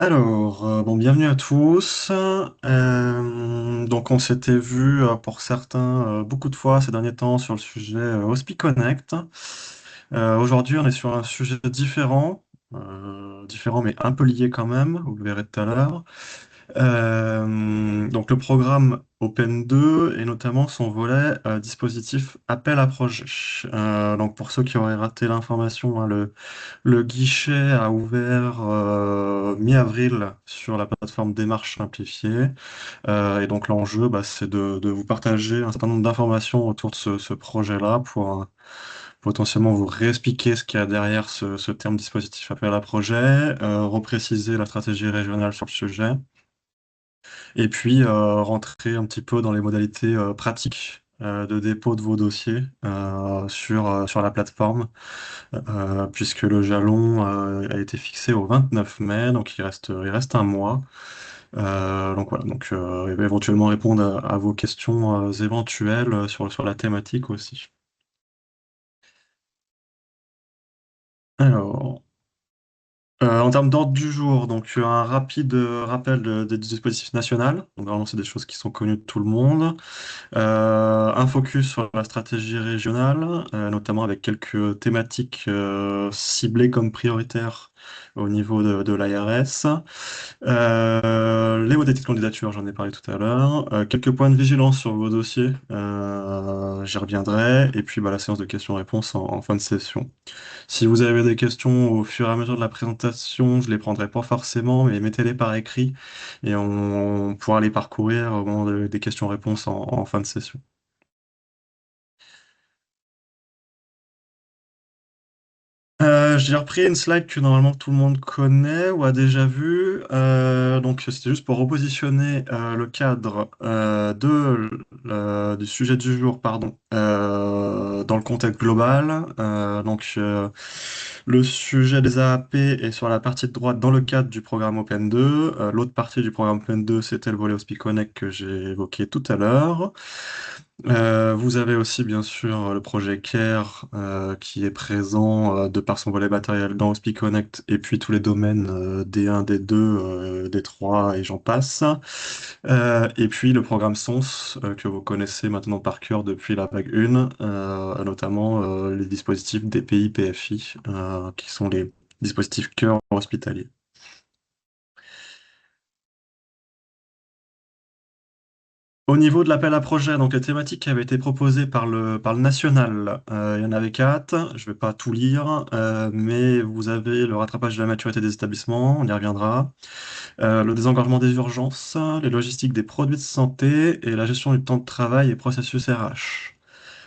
Bienvenue à tous. Donc, on s'était vu pour certains beaucoup de fois ces derniers temps sur le sujet Hospi Connect. Aujourd'hui, on est sur un sujet différent mais un peu lié quand même, vous le verrez tout à l'heure. Donc, le programme Open 2 et notamment son volet dispositif appel à projet. Donc, pour ceux qui auraient raté l'information, hein, le guichet a ouvert mi-avril sur la plateforme Démarche Simplifiée. Et donc l'enjeu, c'est de vous partager un certain nombre d'informations autour de ce projet-là pour potentiellement vous réexpliquer ce qu'il y a derrière ce terme dispositif appel à projet, repréciser la stratégie régionale sur le sujet, et puis rentrer un petit peu dans les modalités pratiques de dépôt de vos dossiers sur la plateforme puisque le jalon a été fixé au 29 mai, donc il reste un mois. Donc voilà, éventuellement répondre à vos questions éventuelles sur la thématique aussi. Alors, en termes d'ordre du jour, donc un rapide rappel des dispositifs nationaux. Donc vraiment, c'est des choses qui sont connues de tout le monde. Un focus sur la stratégie régionale, notamment avec quelques thématiques ciblées comme prioritaires au niveau de l'ARS. Les modalités de candidature, j'en ai parlé tout à l'heure. Quelques points de vigilance sur vos dossiers, j'y reviendrai. Et puis la séance de questions-réponses en fin de session. Si vous avez des questions au fur et à mesure de la présentation, je les prendrai pas forcément, mais mettez-les par écrit et on pourra les parcourir au moment des questions-réponses en fin de session. J'ai repris une slide que normalement tout le monde connaît ou a déjà vue. Donc c'était juste pour repositionner le cadre du sujet du jour, pardon, dans le contexte global. Le sujet des AAP est sur la partie de droite dans le cadre du programme Open 2. L'autre partie du programme Open 2, c'était le volet Hospi Connect que j'ai évoqué tout à l'heure. Vous avez aussi bien sûr le projet CARE qui est présent de par son volet matériel dans Hospi Connect et puis tous les domaines D1, D2, D3 et j'en passe. Et puis le programme SONS que vous connaissez maintenant par cœur depuis la vague 1, notamment les dispositifs DPI, PFI qui sont les dispositifs cœur hospitaliers. Au niveau de l'appel à projet, donc les thématiques qui avaient été proposées par le national, il y en avait quatre. Je ne vais pas tout lire, mais vous avez le rattrapage de la maturité des établissements, on y reviendra. Le désengorgement des urgences, les logistiques des produits de santé et la gestion du temps de travail et processus RH.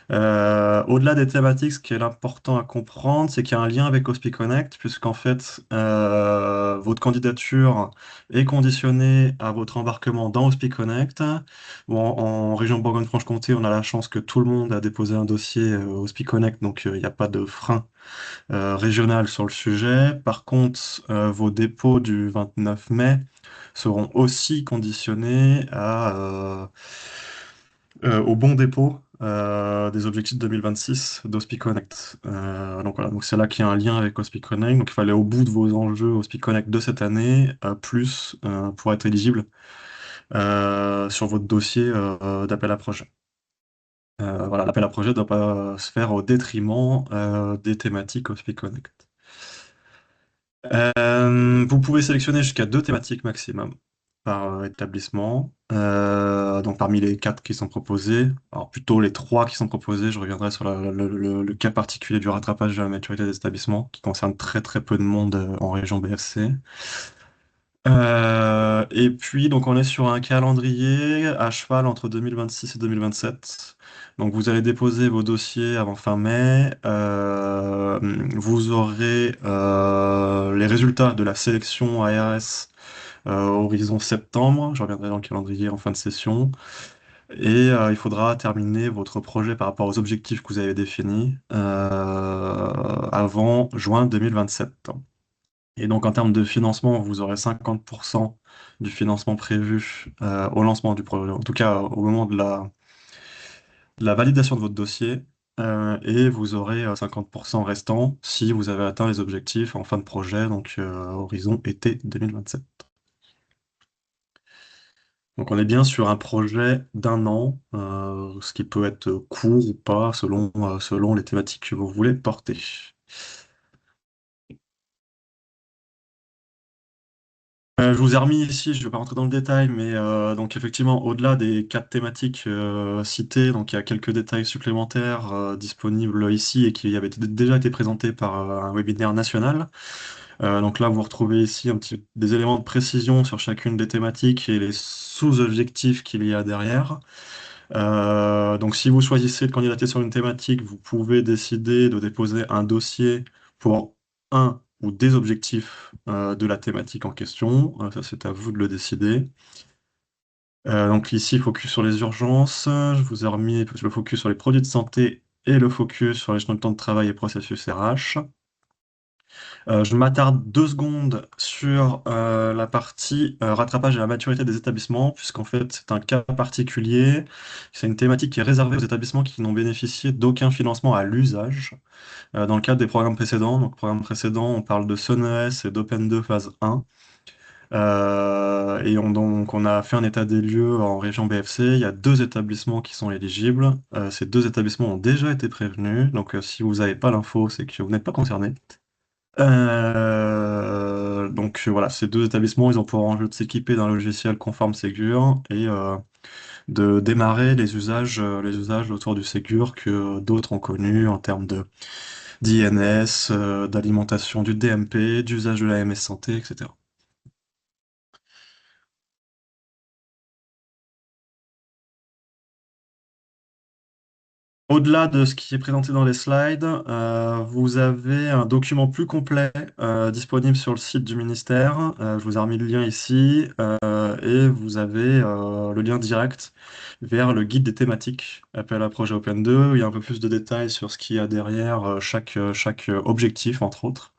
Au-delà des thématiques, ce qui est important à comprendre, c'est qu'il y a un lien avec Hospi Connect, puisqu'en fait, votre candidature est conditionnée à votre embarquement dans Hospi Connect. Bon, en région Bourgogne-Franche-Comté, on a la chance que tout le monde a déposé un dossier Hospi Connect, donc il n'y a pas de frein régional sur le sujet. Par contre, vos dépôts du 29 mai seront aussi conditionnés au bon dépôt des objectifs 2026 d'Hospi Connect. Donc voilà, donc c'est là qu'il y a un lien avec Hospi Connect. Donc il fallait au bout de vos enjeux Hospi Connect de cette année, plus pour être éligible sur votre dossier d'appel à projet. Voilà, l'appel à projet ne doit pas se faire au détriment des thématiques Hospi Connect. Vous pouvez sélectionner jusqu'à deux thématiques maximum par établissement. Donc parmi les quatre qui sont proposés, alors plutôt les trois qui sont proposés, je reviendrai sur le cas particulier du rattrapage de la maturité des établissements, qui concerne très très peu de monde en région BFC. Et puis donc on est sur un calendrier à cheval entre 2026 et 2027. Donc vous allez déposer vos dossiers avant fin mai. Vous aurez les résultats de la sélection ARS horizon septembre. Je reviendrai dans le calendrier en fin de session. Et il faudra terminer votre projet par rapport aux objectifs que vous avez définis avant juin 2027. Et donc en termes de financement, vous aurez 50% du financement prévu au lancement du projet, en tout cas au moment de la validation de votre dossier, et vous aurez 50% restant si vous avez atteint les objectifs en fin de projet, donc horizon été 2027. Donc on est bien sur un projet d'un an, ce qui peut être court ou pas selon les thématiques que vous voulez porter. Je vous ai remis ici, je ne vais pas rentrer dans le détail, mais donc effectivement, au-delà des quatre thématiques citées, donc il y a quelques détails supplémentaires disponibles ici et qui avaient déjà été présentés par un webinaire national. Donc là, vous retrouvez ici des éléments de précision sur chacune des thématiques et les sous-objectifs qu'il y a derrière. Donc si vous choisissez de candidater sur une thématique, vous pouvez décider de déposer un dossier pour un ou des objectifs de la thématique en question. Ça, c'est à vous de le décider. Donc ici, focus sur les urgences. Je vous ai remis le focus sur les produits de santé et le focus sur les gestion de temps de travail et processus RH. Je m'attarde 2 secondes sur la partie rattrapage et la maturité des établissements, puisqu'en fait, c'est un cas particulier. C'est une thématique qui est réservée aux établissements qui n'ont bénéficié d'aucun financement à l'usage dans le cadre des programmes précédents. Donc, programme précédent, on parle de SONES et d'Open 2 phase 1. Donc, on a fait un état des lieux en région BFC. Il y a 2 établissements qui sont éligibles. Ces 2 établissements ont déjà été prévenus. Donc, si vous n'avez pas l'info, c'est que vous n'êtes pas concerné. Donc voilà, ces 2 établissements, ils ont pour enjeu de s'équiper d'un logiciel conforme Ségur et de démarrer les usages autour du Ségur que d'autres ont connus en termes de d'INS, d'alimentation du DMP, d'usage de la MS Santé, etc. Au-delà de ce qui est présenté dans les slides, vous avez un document plus complet disponible sur le site du ministère. Je vous ai remis le lien ici et vous avez le lien direct vers le guide des thématiques appel à projet Open 2. Il y a un peu plus de détails sur ce qu'il y a derrière chaque objectif, entre autres.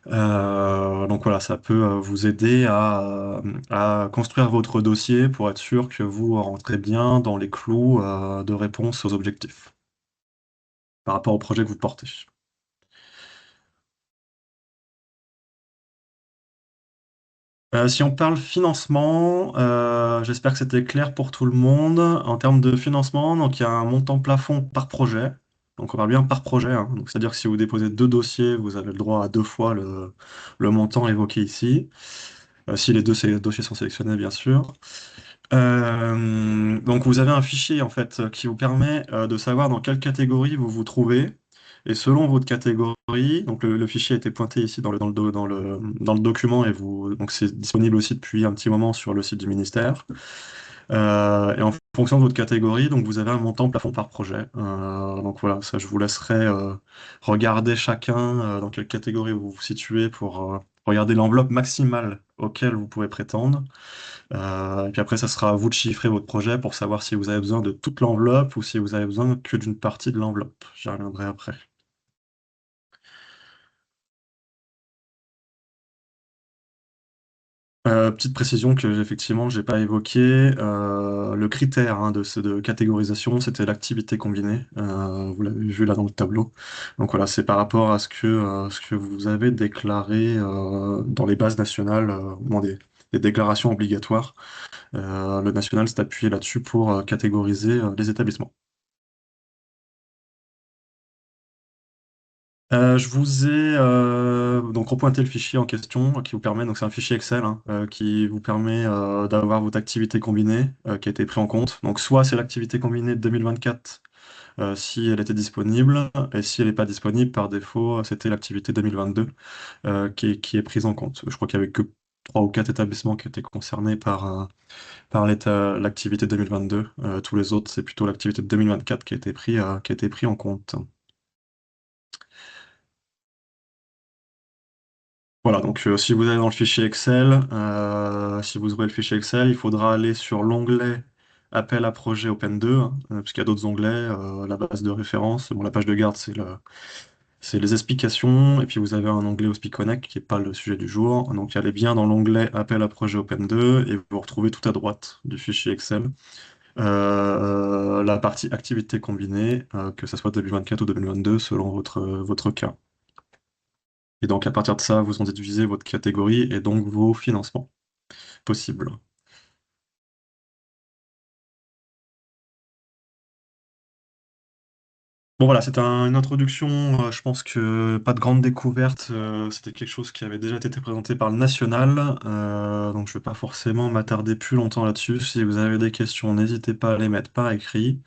Donc voilà, ça peut vous aider à construire votre dossier pour être sûr que vous rentrez bien dans les clous de réponse aux objectifs par rapport au projet que vous portez. Si on parle financement, j'espère que c'était clair pour tout le monde. En termes de financement, donc il y a un montant plafond par projet. Donc on parle bien par projet, hein. Donc c'est-à-dire que si vous déposez 2 dossiers, vous avez le droit à 2 fois le montant évoqué ici. Si les dossiers sont sélectionnés, bien sûr. Donc vous avez un fichier en fait qui vous permet de savoir dans quelle catégorie vous vous trouvez. Et selon votre catégorie, donc le fichier a été pointé ici dans le document et donc c'est disponible aussi depuis un petit moment sur le site du ministère. Et en fonction de votre catégorie, donc vous avez un montant plafond par projet. Donc voilà, ça je vous laisserai regarder chacun dans quelle catégorie vous vous situez pour regarder l'enveloppe maximale auquel vous pouvez prétendre. Et puis après, ça sera à vous de chiffrer votre projet pour savoir si vous avez besoin de toute l'enveloppe ou si vous avez besoin que d'une partie de l'enveloppe. J'y reviendrai après. Petite précision que effectivement j'ai pas évoqué, le critère de catégorisation, c'était l'activité combinée. Vous l'avez vu là dans le tableau. Donc voilà, c'est par rapport à ce que vous avez déclaré dans les bases nationales, au moment des déclarations obligatoires. Le national s'est appuyé là-dessus pour catégoriser les établissements. Je vous ai donc repointé le fichier en question qui vous permet, donc c'est un fichier Excel hein, qui vous permet d'avoir votre activité combinée qui a été pris en compte. Donc soit c'est l'activité combinée de 2024 si elle était disponible, et si elle n'est pas disponible, par défaut, c'était l'activité 2022 qui est prise en compte. Je crois qu'il n'y avait que 3 ou 4 établissements qui étaient concernés par l'activité 2022. Tous les autres, c'est plutôt l'activité de 2024 qui a été pris en compte. Voilà, donc si vous allez dans le fichier Excel, si vous ouvrez le fichier Excel, il faudra aller sur l'onglet Appel à projet Open 2, hein, puisqu'il y a d'autres onglets, la base de référence, bon, la page de garde, c'est les explications, et puis vous avez un onglet Hospi Connect qui n'est pas le sujet du jour. Donc allez bien dans l'onglet Appel à projet Open 2 et vous retrouvez tout à droite du fichier Excel la partie activité combinée, que ce soit 2024 ou 2022 selon votre cas. Et donc, à partir de ça, vous en déduisez votre catégorie et donc vos financements possibles. Bon voilà, c'était une introduction, je pense que pas de grande découverte, c'était quelque chose qui avait déjà été présenté par le National, donc je vais pas forcément m'attarder plus longtemps là-dessus. Si vous avez des questions, n'hésitez pas à les mettre par écrit.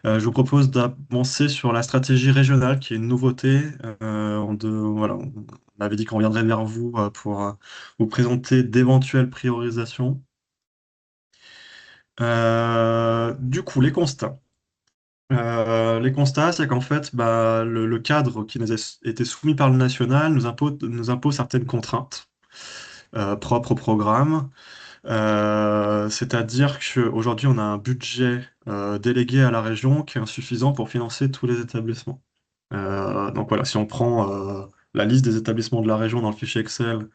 Je vous propose d'avancer sur la stratégie régionale, qui est une nouveauté. Voilà, on avait dit qu'on viendrait vers vous pour vous présenter d'éventuelles priorisations. Du coup, les constats. Les constats, c'est qu'en fait, bah, le cadre qui nous a été soumis par le national nous impose certaines contraintes propres au programme. C'est-à-dire qu'aujourd'hui, on a un budget délégué à la région qui est insuffisant pour financer tous les établissements. Donc voilà, si on prend la liste des établissements de la région dans le fichier Excel,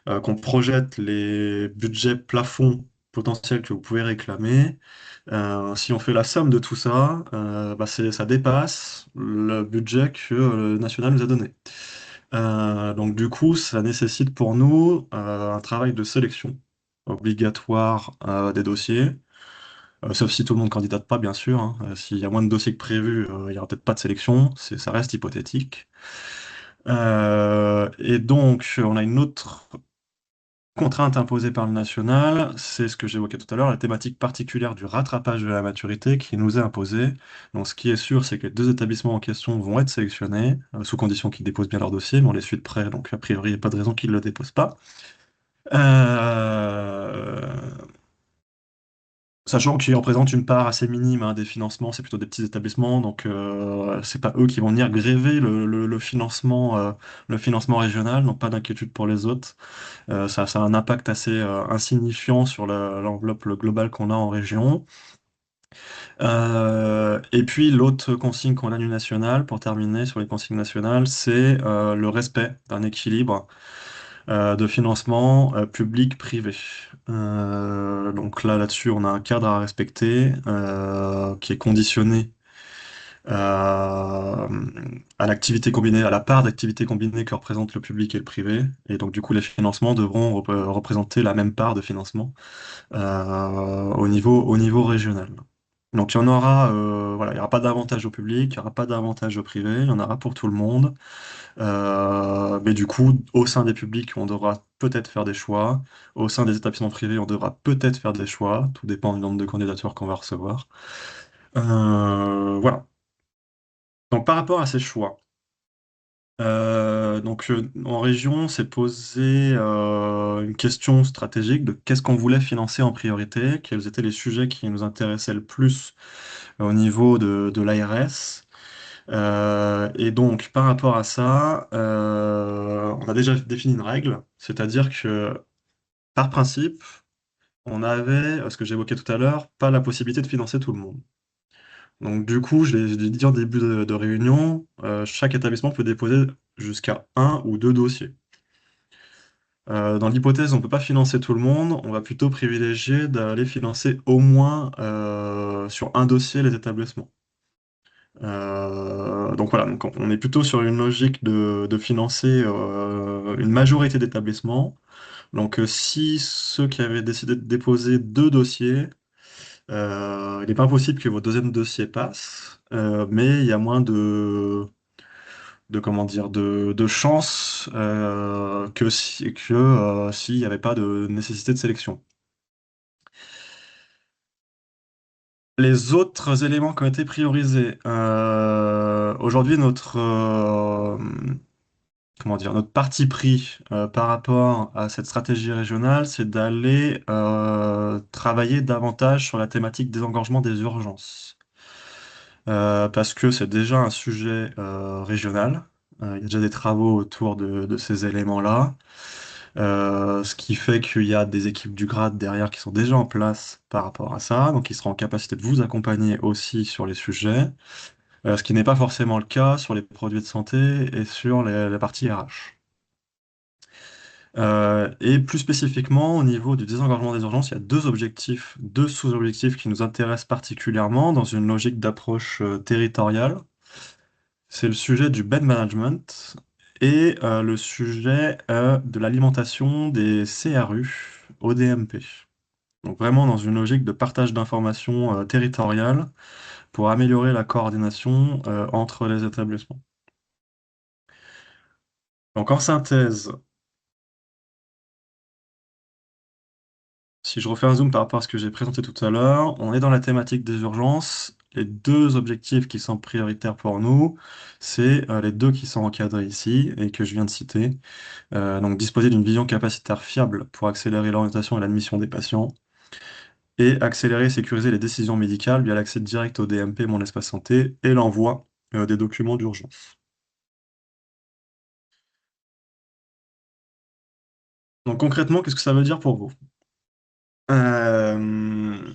qu'on projette les budgets plafonds potentiels que vous pouvez réclamer, si on fait la somme de tout ça, bah ça dépasse le budget que le national nous a donné. Donc du coup, ça nécessite pour nous un travail de sélection obligatoire des dossiers, sauf si tout le monde candidate pas, bien sûr, hein. S'il y a moins de dossiers que prévu, il n'y aura peut-être pas de sélection, ça reste hypothétique. Et donc, on a une autre contrainte imposée par le national, c'est ce que j'évoquais tout à l'heure, la thématique particulière du rattrapage de la maturité qui nous est imposée. Donc, ce qui est sûr, c'est que les deux établissements en question vont être sélectionnés, sous condition qu'ils déposent bien leur dossier, mais on les suit de près, donc a priori, il n'y a pas de raison qu'ils ne le déposent pas. Euh, Sachant qu'ils représentent une part assez minime hein, des financements, c'est plutôt des petits établissements, donc c'est pas eux qui vont venir gréver le financement régional, donc pas d'inquiétude pour les autres. Ça a un impact assez insignifiant sur l'enveloppe globale qu'on a en région. Et puis l'autre consigne qu'on a du national, pour terminer sur les consignes nationales, c'est le respect d'un équilibre de financement public-privé. Donc là-dessus, on a un cadre à respecter qui est conditionné euh, à l'activité combinée, à la part d'activité combinée que représente le public et le privé. Et donc, du coup, les financements devront représenter la même part de financement au niveau régional. Donc, il y en aura, voilà, il n'y aura pas d'avantage au public, il n'y aura pas d'avantage au privé, il y en aura pour tout le monde. Mais du coup, au sein des publics, on devra peut-être faire des choix. Au sein des établissements privés, on devra peut-être faire des choix. Tout dépend du nombre de candidatures qu'on va recevoir. Voilà. Donc, par rapport à ces choix, en région, c'est posé une question stratégique de qu'est-ce qu'on voulait financer en priorité, quels étaient les sujets qui nous intéressaient le plus au niveau de l'ARS. Et donc, par rapport à ça, on a déjà défini une règle, c'est-à-dire que, par principe, on avait, ce que j'évoquais tout à l'heure, pas la possibilité de financer tout le monde. Donc, du coup, je l'ai dit en début de réunion, chaque établissement peut déposer jusqu'à un ou deux dossiers. Dans l'hypothèse où on ne peut pas financer tout le monde, on va plutôt privilégier d'aller financer au moins sur un dossier les établissements. Donc voilà, donc on est plutôt sur une logique de financer une majorité d'établissements. Donc si ceux qui avaient décidé de déposer deux dossiers, il n'est pas impossible que votre deuxième dossier passe, mais il y a moins de comment dire de chances que s'il n'y avait pas de nécessité de sélection. Les autres éléments qui ont été priorisés. Aujourd'hui, notre parti pris par rapport à cette stratégie régionale, c'est d'aller travailler davantage sur la thématique des engorgements des urgences. Parce que c'est déjà un sujet régional. Il y a déjà des travaux autour de ces éléments-là. Ce qui fait qu'il y a des équipes du grade derrière qui sont déjà en place par rapport à ça, donc ils seront en capacité de vous accompagner aussi sur les sujets, ce qui n'est pas forcément le cas sur les produits de santé et sur les parties RH. Et plus spécifiquement, au niveau du désengorgement des urgences, il y a deux objectifs, deux sous-objectifs qui nous intéressent particulièrement dans une logique d'approche territoriale. C'est le sujet du bed management et le sujet de l'alimentation des CRU au DMP. Donc vraiment dans une logique de partage d'informations territoriales pour améliorer la coordination entre les établissements. Donc en synthèse, si je refais un zoom par rapport à ce que j'ai présenté tout à l'heure, on est dans la thématique des urgences. Les deux objectifs qui sont prioritaires pour nous, c'est les deux qui sont encadrés ici et que je viens de citer. Donc disposer d'une vision capacitaire fiable pour accélérer l'orientation et l'admission des patients et accélérer et sécuriser les décisions médicales via l'accès direct au DMP, mon espace santé, et l'envoi des documents d'urgence. Donc concrètement, qu'est-ce que ça veut dire pour vous? Euh,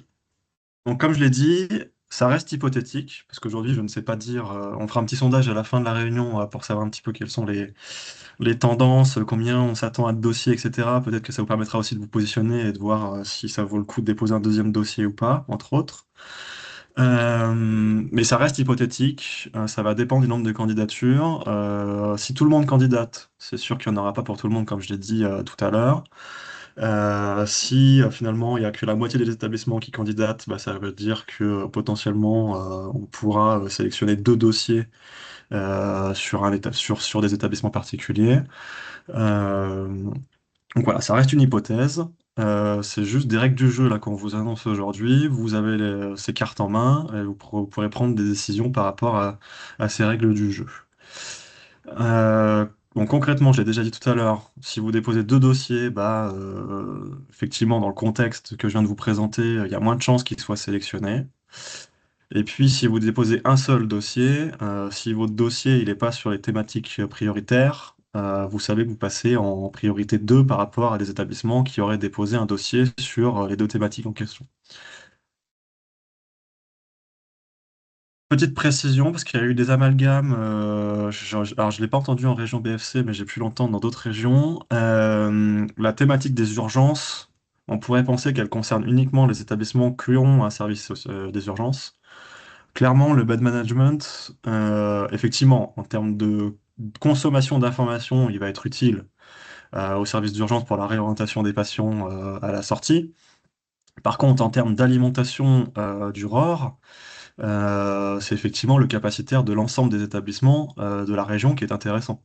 Donc, comme je l'ai dit, ça reste hypothétique, parce qu'aujourd'hui, je ne sais pas dire. On fera un petit sondage à la fin de la réunion pour savoir un petit peu quelles sont les tendances, combien on s'attend à de dossiers, etc. Peut-être que ça vous permettra aussi de vous positionner et de voir si ça vaut le coup de déposer un deuxième dossier ou pas, entre autres. Mais ça reste hypothétique, ça va dépendre du nombre de candidatures. Si tout le monde candidate, c'est sûr qu'il n'y en aura pas pour tout le monde, comme je l'ai dit tout à l'heure. Si finalement il n'y a que la moitié des établissements qui candidatent, bah, ça veut dire que potentiellement on pourra sélectionner deux dossiers sur des établissements particuliers. Euh, donc voilà, ça reste une hypothèse. C'est juste des règles du jeu là qu'on vous annonce aujourd'hui. Vous avez ces cartes en main et vous pourrez prendre des décisions par rapport à ces règles du jeu. Euh, donc concrètement, je l'ai déjà dit tout à l'heure, si vous déposez deux dossiers, bah, effectivement, dans le contexte que je viens de vous présenter, il y a moins de chances qu'ils soient sélectionnés. Et puis, si vous déposez un seul dossier, si votre dossier il n'est pas sur les thématiques prioritaires, vous savez que vous passez en priorité 2 par rapport à des établissements qui auraient déposé un dossier sur les deux thématiques en question. Petite précision, parce qu'il y a eu des amalgames, alors je ne l'ai pas entendu en région BFC, mais j'ai pu l'entendre dans d'autres régions. La thématique des urgences, on pourrait penser qu'elle concerne uniquement les établissements qui ont un service des urgences. Clairement, le bed management, effectivement, en termes de consommation d'informations, il va être utile au service d'urgence pour la réorientation des patients à la sortie. Par contre, en termes d'alimentation du ROR, c'est effectivement le capacitaire de l'ensemble des établissements de la région qui est intéressant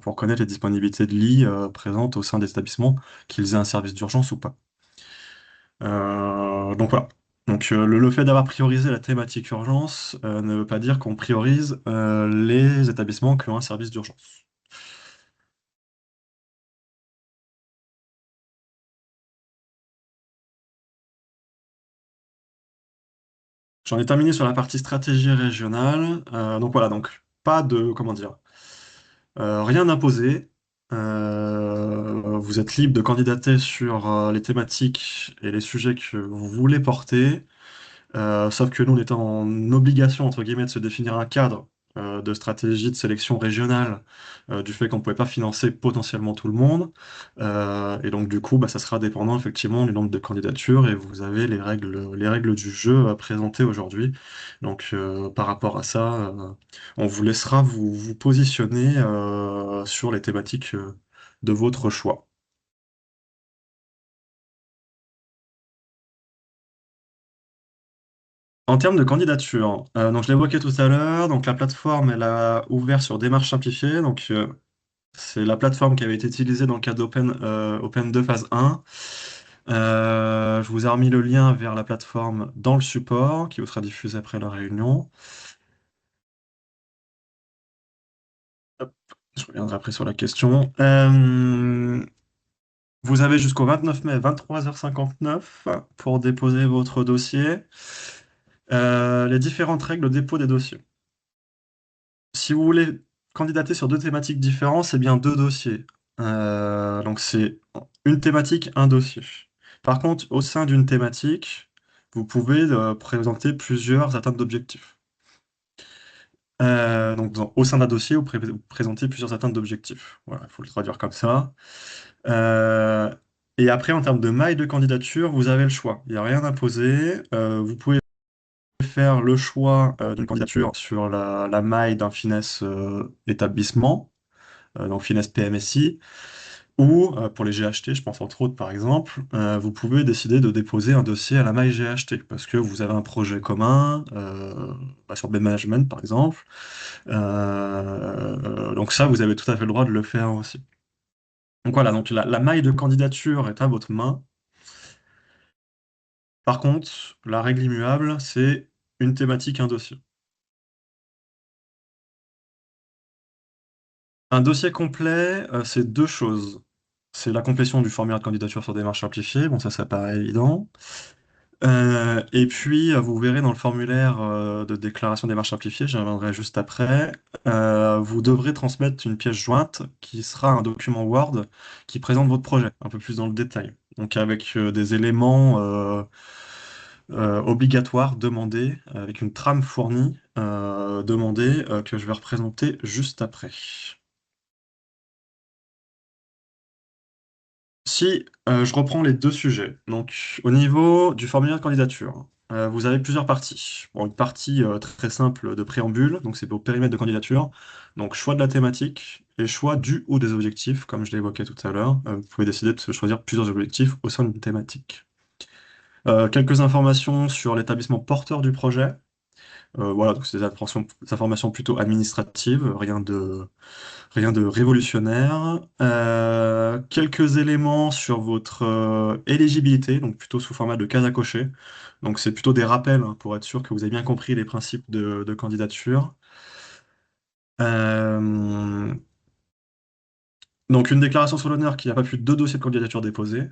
pour connaître les disponibilités de lits présentes au sein des établissements, qu'ils aient un service d'urgence ou pas. Donc voilà. Donc le fait d'avoir priorisé la thématique urgence ne veut pas dire qu'on priorise les établissements qui ont un service d'urgence. J'en ai terminé sur la partie stratégie régionale. Donc voilà, donc pas de, comment dire, rien imposé. Vous êtes libre de candidater sur les thématiques et les sujets que vous voulez porter. Sauf que nous, on était en obligation, entre guillemets, de se définir un cadre de stratégie de sélection régionale, du fait qu'on ne pouvait pas financer potentiellement tout le monde. Et donc, du coup, bah, ça sera dépendant effectivement du nombre de candidatures et vous avez les règles du jeu présentées aujourd'hui. Donc, par rapport à ça, on vous laissera vous positionner sur les thématiques de votre choix. En termes de candidature, donc je l'évoquais tout à l'heure, donc la plateforme elle a ouvert sur démarche simplifiée, donc c'est la plateforme qui avait été utilisée dans le cadre d'Open 2 phase 1. Je vous ai remis le lien vers la plateforme dans le support qui vous sera diffusé après la réunion. Hop, je reviendrai après sur la question. Vous avez jusqu'au 29 mai, 23h59 pour déposer votre dossier. Les différentes règles de dépôt des dossiers. Si vous voulez candidater sur deux thématiques différentes, c'est bien deux dossiers. Donc c'est une thématique, un dossier. Par contre, au sein d'une thématique, vous pouvez présenter plusieurs atteintes d'objectifs. Au sein d'un dossier, vous présentez plusieurs atteintes d'objectifs. Voilà, il faut le traduire comme ça. Euh, et après, en termes de maille de candidature, vous avez le choix. Il n'y a rien imposé. Vous pouvez faire le choix d'une candidature sur la maille d'un finesse établissement, donc finesse PMSI. Ou pour les GHT, je pense entre autres par exemple, vous pouvez décider de déposer un dossier à la maille GHT parce que vous avez un projet commun sur B Management par exemple. Donc ça, vous avez tout à fait le droit de le faire aussi. Donc voilà, donc la maille de candidature est à votre main. Par contre, la règle immuable, c'est une thématique, un dossier. Un dossier complet, c'est deux choses. C'est la complétion du formulaire de candidature sur démarche simplifiée, bon ça paraît évident. Et puis vous verrez dans le formulaire de déclaration des démarche simplifiée, j'y reviendrai juste après, vous devrez transmettre une pièce jointe qui sera un document Word qui présente votre projet un peu plus dans le détail. Donc avec des éléments obligatoires demandés, avec une trame fournie demandée que je vais représenter juste après. Si je reprends les deux sujets, donc au niveau du formulaire de candidature, vous avez plusieurs parties. Bon, une partie très simple de préambule, donc c'est vos périmètres de candidature, donc choix de la thématique et choix du ou des objectifs, comme je l'ai évoqué tout à l'heure. Vous pouvez décider de choisir plusieurs objectifs au sein d'une thématique. Quelques informations sur l'établissement porteur du projet. Voilà, donc c'est des informations plutôt administratives, rien de révolutionnaire. Quelques éléments sur votre éligibilité, donc plutôt sous format de case à cocher. Donc c'est plutôt des rappels hein, pour être sûr que vous avez bien compris les principes de candidature. Euh, donc une déclaration sur l'honneur qu'il n'y a pas plus de deux dossiers de candidature déposés.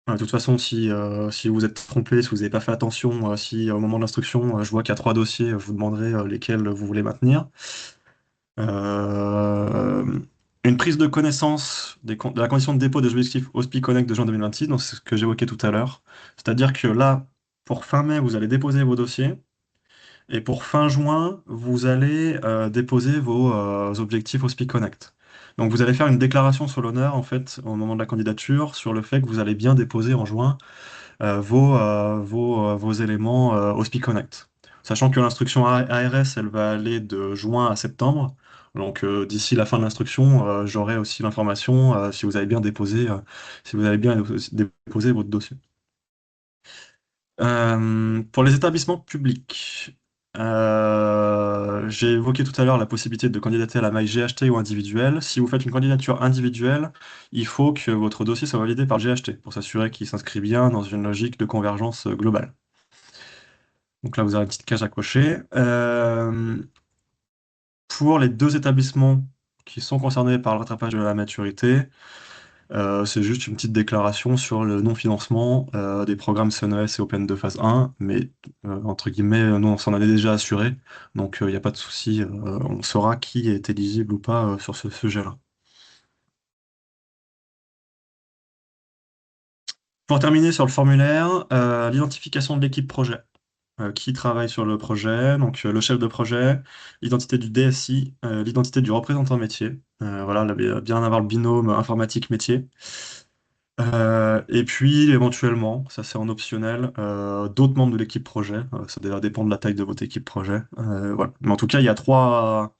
De toute façon, si vous êtes trompé, si vous n'avez pas fait attention, si au moment de l'instruction, je vois qu'il y a trois dossiers, je vous demanderai lesquels vous voulez maintenir. Euh, une prise de connaissance de la condition de dépôt des objectifs OSPI Connect de juin 2026, donc c'est ce que j'évoquais tout à l'heure. C'est-à-dire que là, pour fin mai, vous allez déposer vos dossiers, et pour fin juin, vous allez déposer vos objectifs OSPI Connect. Donc vous allez faire une déclaration sur l'honneur, en fait, au moment de la candidature, sur le fait que vous allez bien déposer en juin vos éléments au Connect. Sachant que l'instruction ARS, elle va aller de juin à septembre. Donc d'ici la fin de l'instruction, j'aurai aussi l'information si vous avez bien déposé, si vous avez bien déposé votre dossier. Pour les établissements publics, j'ai évoqué tout à l'heure la possibilité de candidater à la maille GHT ou individuelle. Si vous faites une candidature individuelle, il faut que votre dossier soit validé par le GHT pour s'assurer qu'il s'inscrit bien dans une logique de convergence globale. Donc là, vous avez une petite case à cocher. Pour les deux établissements qui sont concernés par le rattrapage de la maturité, c'est juste une petite déclaration sur le non-financement des programmes CNES et Open de phase 1, mais entre guillemets, nous on s'en est déjà assuré, donc il n'y a pas de souci, on saura qui est éligible ou pas sur ce sujet-là. Pour terminer sur le formulaire, l'identification de l'équipe projet. Qui travaille sur le projet, donc le chef de projet, l'identité du DSI, l'identité du représentant métier. Voilà, là, bien avoir le binôme informatique-métier. Et puis, éventuellement, ça c'est en optionnel, d'autres membres de l'équipe projet. Ça va dépendre de la taille de votre équipe projet. Voilà. Mais en tout cas, il y a trois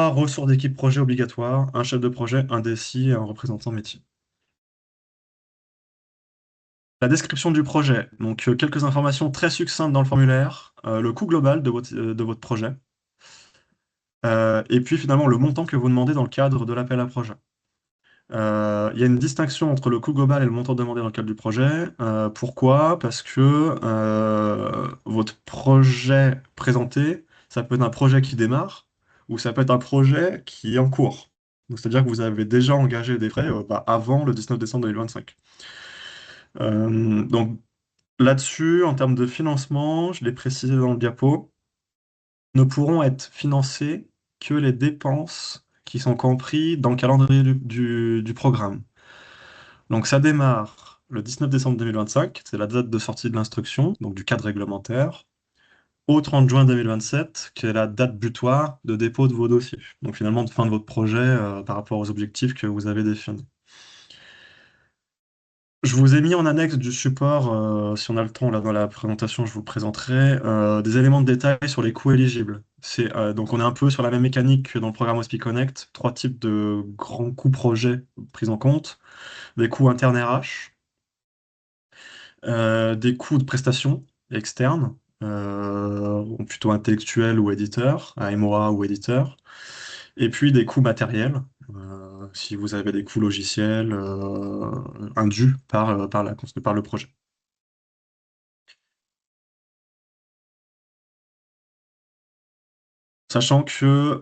ressources d'équipe projet obligatoires, un chef de projet, un DSI et un représentant métier. La description du projet, donc quelques informations très succinctes dans le formulaire, le coût global de votre projet, et puis finalement le montant que vous demandez dans le cadre de l'appel à projet. Il y a une distinction entre le coût global et le montant demandé dans le cadre du projet. Pourquoi? Parce que votre projet présenté, ça peut être un projet qui démarre ou ça peut être un projet qui est en cours. Donc, c'est-à-dire que vous avez déjà engagé des frais avant le 19 décembre 2025. Donc là-dessus, en termes de financement, je l'ai précisé dans le diapo, ne pourront être financées que les dépenses qui sont comprises dans le calendrier du programme. Donc ça démarre le 19 décembre 2025, c'est la date de sortie de l'instruction, donc du cadre réglementaire, au 30 juin 2027, qui est la date butoir de dépôt de vos dossiers. Donc finalement, de fin de votre projet par rapport aux objectifs que vous avez définis. Je vous ai mis en annexe du support, si on a le temps là dans la présentation, je vous présenterai des éléments de détail sur les coûts éligibles. Donc on est un peu sur la même mécanique que dans le programme HospiConnect. Trois types de grands coûts projets pris en compte. Des coûts internes RH, des coûts de prestations externes, ou plutôt intellectuels ou éditeurs, AMOA ou éditeurs, et puis des coûts matériels, si vous avez des coûts logiciels indus par le projet. Sachant que,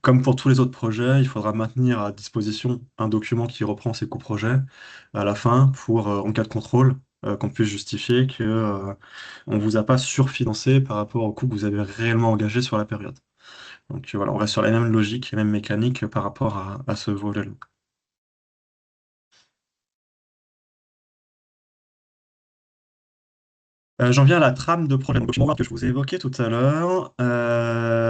comme pour tous les autres projets, il faudra maintenir à disposition un document qui reprend ces coûts projets à la fin pour, en cas de contrôle, qu'on puisse justifier que, on vous a pas surfinancé par rapport au coût que vous avez réellement engagé sur la période. Donc voilà, on reste sur la même logique, les mêmes mécaniques par rapport à ce volet-là. J'en viens à la trame de projet, donc, le document que je vous ai évoqué tout à l'heure.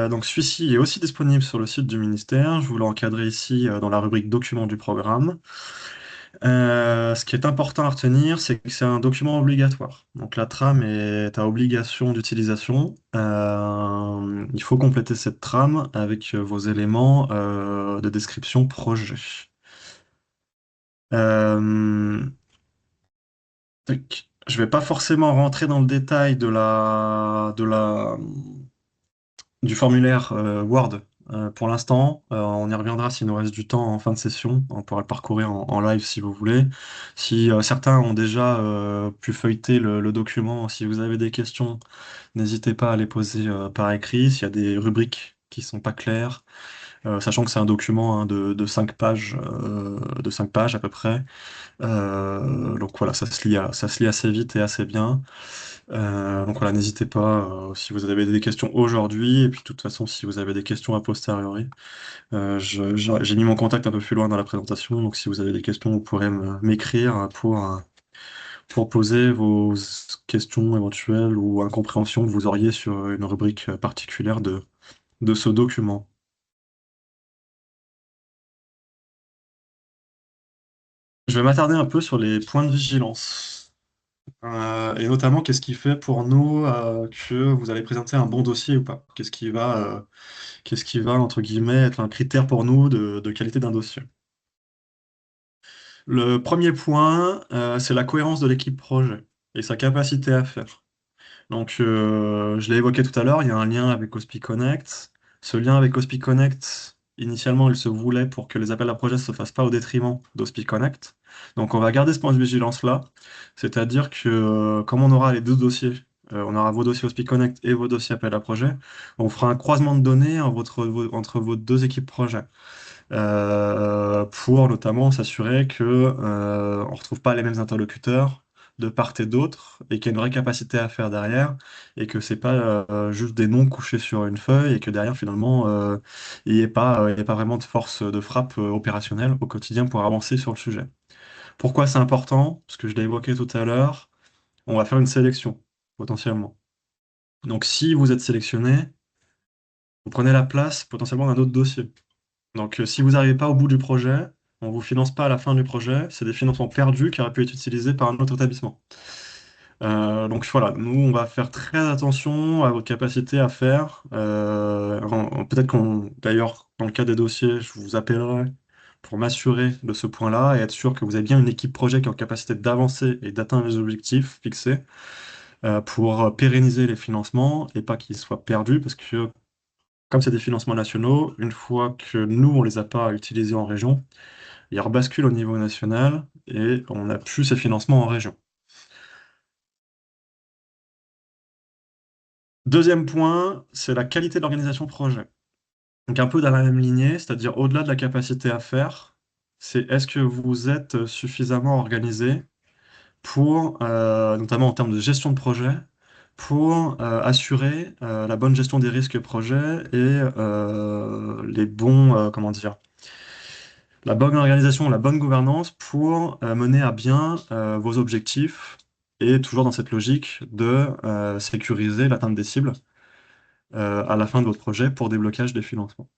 Donc celui-ci est aussi disponible sur le site du ministère. Je vous l'ai encadré ici dans la rubrique documents du programme. Ce qui est important à retenir, c'est que c'est un document obligatoire. Donc la trame est à obligation d'utilisation. Il faut compléter cette trame avec vos éléments de description projet. Euh, je vais pas forcément rentrer dans le détail du formulaire Word pour l'instant. On y reviendra s'il nous reste du temps en fin de session. On pourra le parcourir en live si vous voulez. Si certains ont déjà pu feuilleter le document, si vous avez des questions, n'hésitez pas à les poser par écrit. S'il y a des rubriques qui sont pas claires, sachant que c'est un document hein, de 5 pages, de 5 pages à peu près. Donc voilà, ça se lit assez vite et assez bien. Donc voilà, n'hésitez pas si vous avez des questions aujourd'hui, et puis de toute façon, si vous avez des questions a posteriori. J'ai mis mon contact un peu plus loin dans la présentation, donc si vous avez des questions, vous pourrez m'écrire pour poser vos questions éventuelles ou incompréhensions que vous auriez sur une rubrique particulière de ce document. Je vais m'attarder un peu sur les points de vigilance. Et notamment, qu'est-ce qui fait pour nous que vous allez présenter un bon dossier ou pas? Qu'est-ce qui va, entre guillemets, être un critère pour nous de qualité d'un dossier? Le premier point, c'est la cohérence de l'équipe projet et sa capacité à faire. Donc, je l'ai évoqué tout à l'heure, il y a un lien avec Hospi Connect. Ce lien avec Hospi Connect, initialement, il se voulait pour que les appels à projets ne se fassent pas au détriment d'Hospi Connect. Donc, on va garder ce point de vigilance-là. C'est-à-dire que, comme on aura les deux dossiers, on aura vos dossiers Hospi Connect et vos dossiers appels à projets, on fera un croisement de données entre vos deux équipes projets pour notamment s'assurer que on retrouve pas les mêmes interlocuteurs de part et d'autre et qu'il y a une vraie capacité à faire derrière et que c'est pas juste des noms couchés sur une feuille et que derrière finalement il y ait pas vraiment de force de frappe opérationnelle au quotidien pour avancer sur le sujet. Pourquoi c'est important? Parce que je l'ai évoqué tout à l'heure, on va faire une sélection potentiellement. Donc si vous êtes sélectionné, vous prenez la place potentiellement d'un autre dossier. Donc, si vous n'arrivez pas au bout du projet, on ne vous finance pas à la fin du projet. C'est des financements perdus qui auraient pu être utilisés par un autre établissement. Donc voilà, nous, on va faire très attention à votre capacité à faire. Peut-être d'ailleurs, dans le cas des dossiers, je vous appellerai pour m'assurer de ce point-là et être sûr que vous avez bien une équipe projet qui est en capacité d'avancer et d'atteindre les objectifs fixés pour pérenniser les financements et pas qu'ils soient perdus parce que comme c'est des financements nationaux, une fois que nous, on les a pas utilisés en région, ils rebasculent au niveau national et on n'a plus ces financements en région. Deuxième point, c'est la qualité de l'organisation projet. Donc un peu dans la même lignée, c'est-à-dire au-delà de la capacité à faire, c'est est-ce que vous êtes suffisamment organisé pour, notamment en termes de gestion de projet, pour assurer la bonne gestion des risques projet et les bons, comment dire, la bonne organisation, la bonne gouvernance pour mener à bien vos objectifs et toujours dans cette logique de sécuriser l'atteinte des cibles à la fin de votre projet pour déblocage des financements.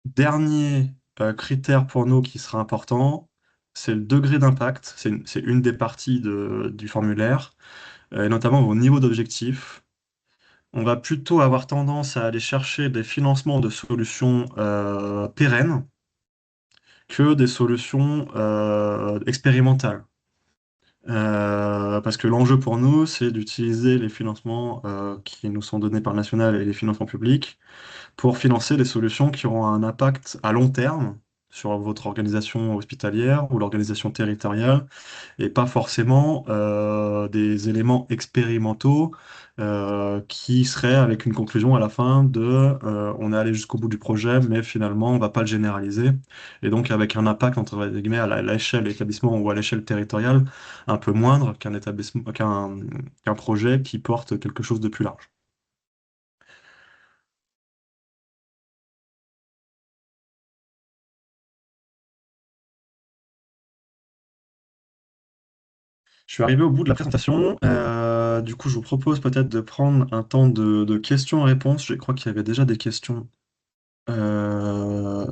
Dernier critère pour nous qui sera important, c'est le degré d'impact. C'est une des parties du formulaire. et notamment vos niveaux d'objectifs. On va plutôt avoir tendance à aller chercher des financements de solutions pérennes que des solutions expérimentales. Parce que l'enjeu pour nous, c'est d'utiliser les financements qui nous sont donnés par le national et les financements publics pour financer des solutions qui auront un impact à long terme sur votre organisation hospitalière ou l'organisation territoriale et pas forcément des éléments expérimentaux qui seraient avec une conclusion à la fin de on est allé jusqu'au bout du projet, mais finalement on va pas le généraliser. Et donc avec un impact entre guillemets à l'échelle de l'établissement ou à l'échelle territoriale un peu moindre qu'un établissement, qu'un projet qui porte quelque chose de plus large. Je suis arrivé au bout de la présentation. Du coup, je vous propose peut-être de prendre un temps de questions-réponses. Je crois qu'il y avait déjà des questions. Euh,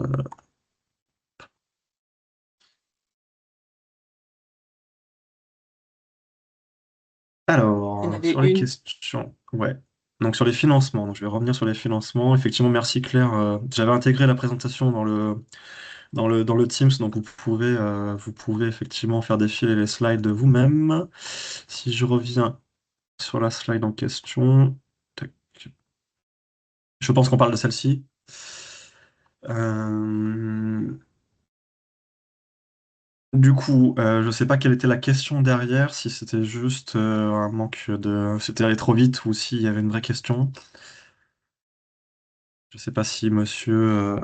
Il y en Alors, avait sur les une. questions, ouais. Donc sur les financements, donc je vais revenir sur les financements. Effectivement, merci Claire. J'avais intégré la présentation dans le Teams, donc vous pouvez effectivement faire défiler les slides de vous-même. Si je reviens sur la slide en question, tac. Je pense qu'on parle de celle-ci. Euh, Du coup, je sais pas quelle était la question derrière, si c'était juste un manque de... C'était allé trop vite ou s'il y avait une vraie question. Je sais pas si monsieur